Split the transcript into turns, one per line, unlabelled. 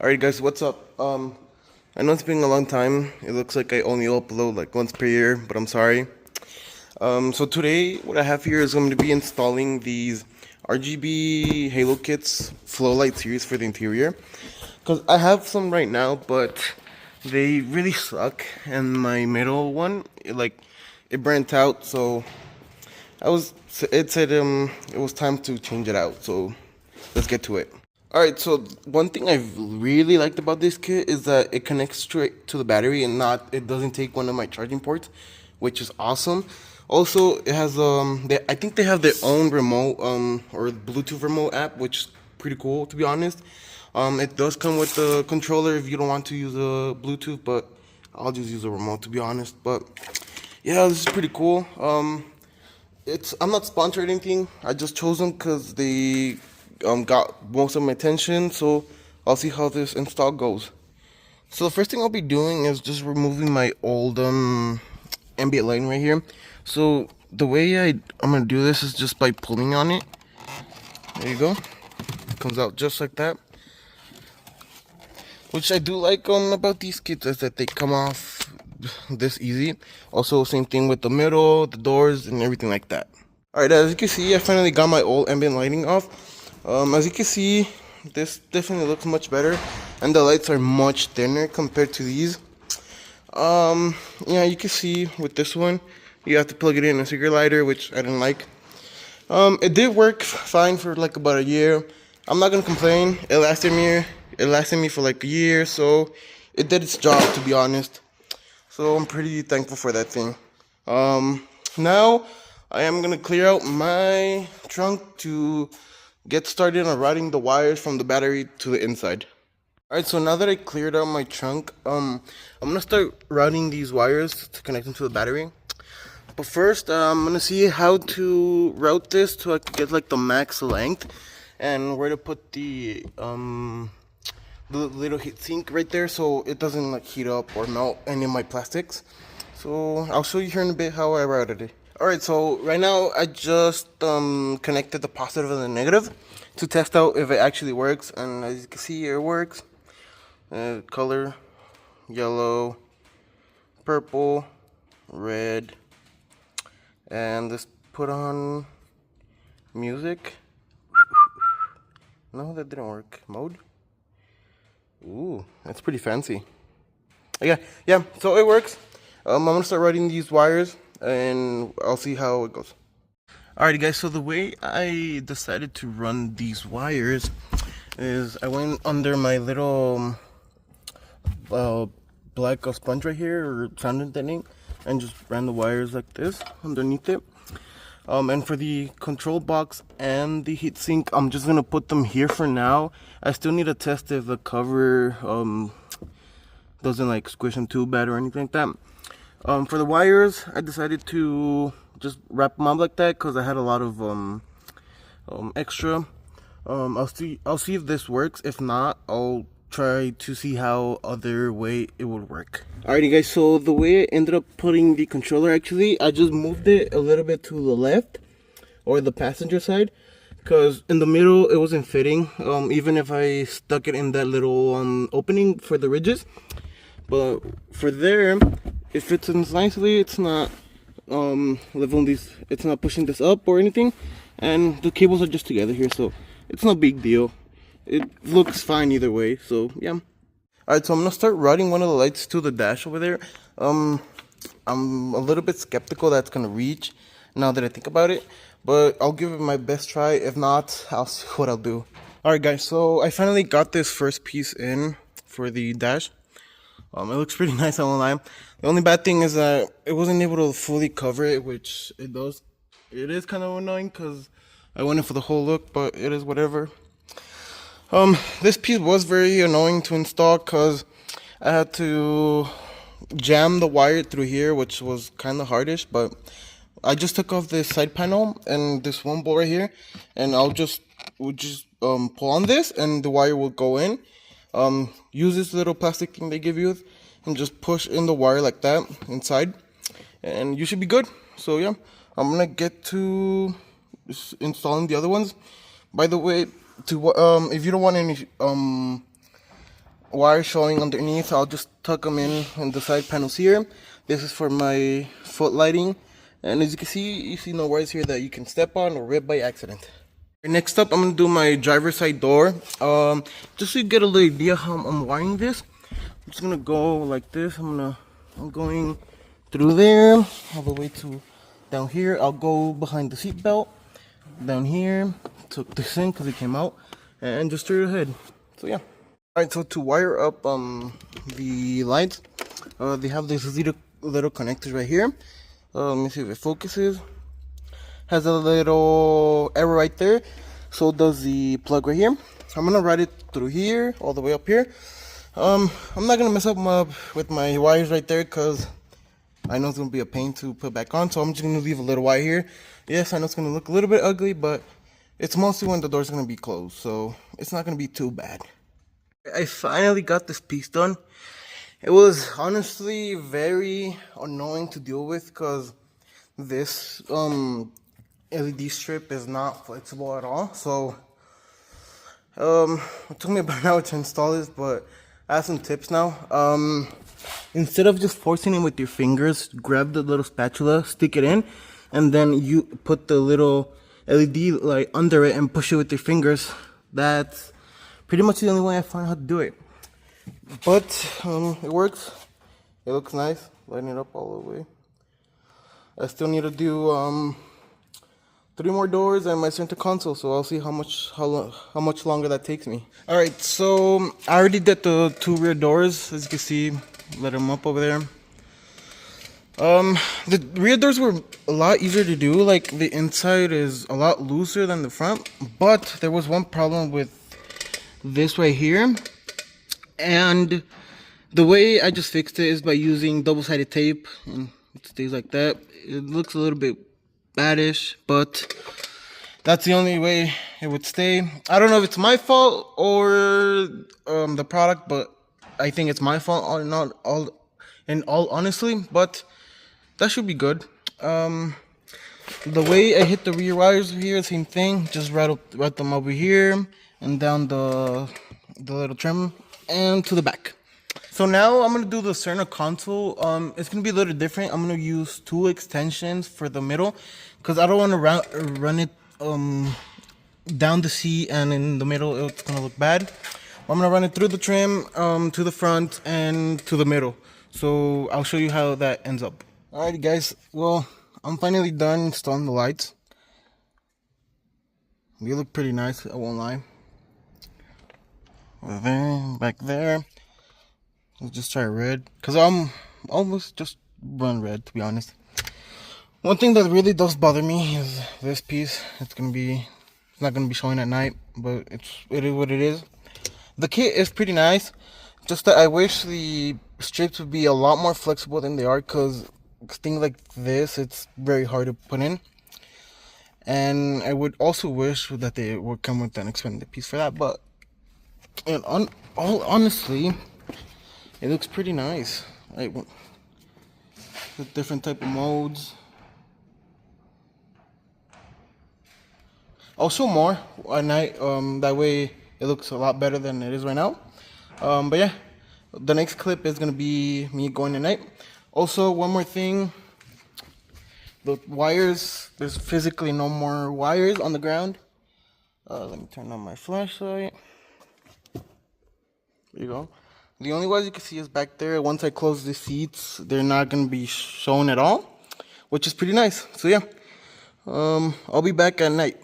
Alright guys, what's up? I know it's been a long time. It looks like I only upload like once per year, but I'm sorry. So today what I have here is going to be installing these RGB Halo kits flow light series for the interior. Cause I have some right now, but they really suck. And my middle one, it burnt out. So it said it was time to change it out. So let's get to it. Alright, so one thing I've really liked about this kit is that it connects straight to the battery and it doesn't take one of my charging ports, which is awesome. Also, it has I think they have their own remote or Bluetooth remote app, which is pretty cool to be honest. It does come with the controller if you don't want to use a Bluetooth, but I'll just use a remote to be honest. But yeah, this is pretty cool. I'm not sponsored or anything. I just chose them because they got most of my attention, so I'll see how this install goes. So the first thing I'll be doing is just removing my old ambient lighting right here. So the way I'm gonna do this is just by pulling on it. There you go. It comes out just like that. Which I do like about these kits is that they come off this easy. Also, same thing with the middle, the doors, and everything like that. Alright, as you can see, I finally got my old ambient lighting off. As you can see, this definitely looks much better, and the lights are much thinner compared to these. Yeah, you can see with this one, you have to plug it in a cigarette lighter, which I didn't like. It did work fine for like about a year. I'm not gonna complain. It lasted me for like a year, so it did its job to be honest. So I'm pretty thankful for that thing. Now I am gonna clear out my trunk to get started on routing the wires from the battery to the inside. Alright, so now that I cleared out my trunk, I'm gonna start routing these wires to connect them to the battery. But first, I'm gonna see how to route this so I can get like the max length and where to put the little heat sink right there so it doesn't like heat up or melt any of my plastics. So I'll show you here in a bit how I routed it. Alright, so right now I just connected the positive and the negative to test out if it actually works, and as you can see it works. Color, yellow, purple, red, and let's put on music. No, that didn't work. Mode. Ooh, that's pretty fancy. Yeah, so it works. I'm gonna start routing these wires and I'll see how it goes. Alrighty guys, so the way I decided to run these wires is I went under my little black sponge right here, or sound deadening, and just ran the wires like this underneath it. And for the control box and the heatsink, I'm just gonna put them here for now. I still need to test if the cover doesn't like squish them too bad or anything like that. For the wires, I decided to just wrap them up like that because I had a lot of extra. I'll see if this works. If not, I'll try to see how other way it would work. Alrighty guys, so the way I ended up putting the controller, actually I just moved it a little bit to the left, or the passenger side, because in the middle it wasn't fitting, even if I stuck it in that little opening for the ridges. But for there, it fits in nicely. It's not leveling these, it's not pushing this up or anything, and the cables are just together here, so it's no big deal. It looks fine either way, so yeah. Alright, so I'm gonna start routing one of the lights to the dash over there. I'm a little bit skeptical that's gonna reach now that I think about it, but I'll give it my best try. If not, I'll see what I'll do. Alright guys, so I finally got this first piece in for the dash. It looks pretty nice, I won't lie. The only bad thing is that it wasn't able to fully cover it, which it does. It is kind of annoying because I went in for the whole look, but it is whatever. This piece was very annoying to install because I had to jam the wire through here, which was kind of hardish, but I just took off this side panel and this one bolt right here, and we'll just pull on this and the wire will go in. Use this little plastic thing they give you and just push in the wire like that inside, and you should be good. So yeah, I'm gonna get to installing the other ones. By the way, if you don't want any wires showing underneath. I'll just tuck them in the side panels here. This is for my foot lighting, and as you can see, you see no wires here that you can step on or rip by accident. Next up, I'm gonna do my driver's side door. Just so you get a little idea how I'm wiring this, I'm just gonna go like this. I'm going through there all the way to down here. I'll go behind the seat belt down here, took this in because it came out, and just straight ahead. So yeah. Alright, so to wire up the lights, they have these little connectors right here. Let me see if it focuses. Has a little arrow right there. So does the plug right here. I'm gonna ride it through here, all the way up here. I'm not gonna mess up with my wires right there because I know it's gonna be a pain to put back on. So I'm just gonna leave a little wire here. Yes, I know it's gonna look a little bit ugly, but it's mostly when the door's gonna be closed, so it's not gonna be too bad. I finally got this piece done. It was honestly very annoying to deal with because this LED strip is not flexible at all. So it took me about an hour to install this, but I have some tips now. Instead of just forcing it with your fingers, grab the little spatula, stick it in, and then you put the little LED light under it and push it with your fingers. That's pretty much the only way I found how to do it. But it works. It looks nice. Lighting it up all the way. I still need to do 3 more doors and my center console, so I'll see how much longer that takes me. All right, so I already did the 2 rear doors, as you can see. Let them up over there. The rear doors were a lot easier to do. Like, the inside is a lot looser than the front, but there was one problem with this right here, and the way I just fixed it is by using double-sided tape, and it stays like that. It looks a little bit baddish, but that's the only way it would stay. I don't know if it's my fault or the product, but I think it's my fault, or not in all honestly, but that should be good. The way I hit the rear wires here, same thing. Just route them over here and down the little trim and to the back. So now I'm gonna do the center console. It's gonna be a little different. I'm gonna use 2 extensions for the middle because I don't want to run it down the seat and in the middle it's gonna look bad. I'm gonna run it through the trim, to the front and to the middle. So I'll show you how that ends up. Alrighty guys, well, I'm finally done installing the lights. They look pretty nice, I won't lie. Over there, back there. Let's just try red, because I'm almost just run red, to be honest. One thing that really does bother me is this piece. It's not gonna be showing at night, but it is what it is. The kit is pretty nice, just that I wish the strips would be a lot more flexible than they are, because things like this, it's very hard to put in. And I would also wish that they would come with an expanded piece for that, but honestly, it looks pretty nice. Like, the different type of modes. I'll show more at night, that way it looks a lot better than it is right now. But yeah, the next clip is gonna be me going at night. Also, one more thing, the wires, there's physically no more wires on the ground. Let me turn on my flashlight. There you go. The only wires you can see is back there. Once I close the seats, they're not gonna be shown at all, which is pretty nice. So yeah, I'll be back at night.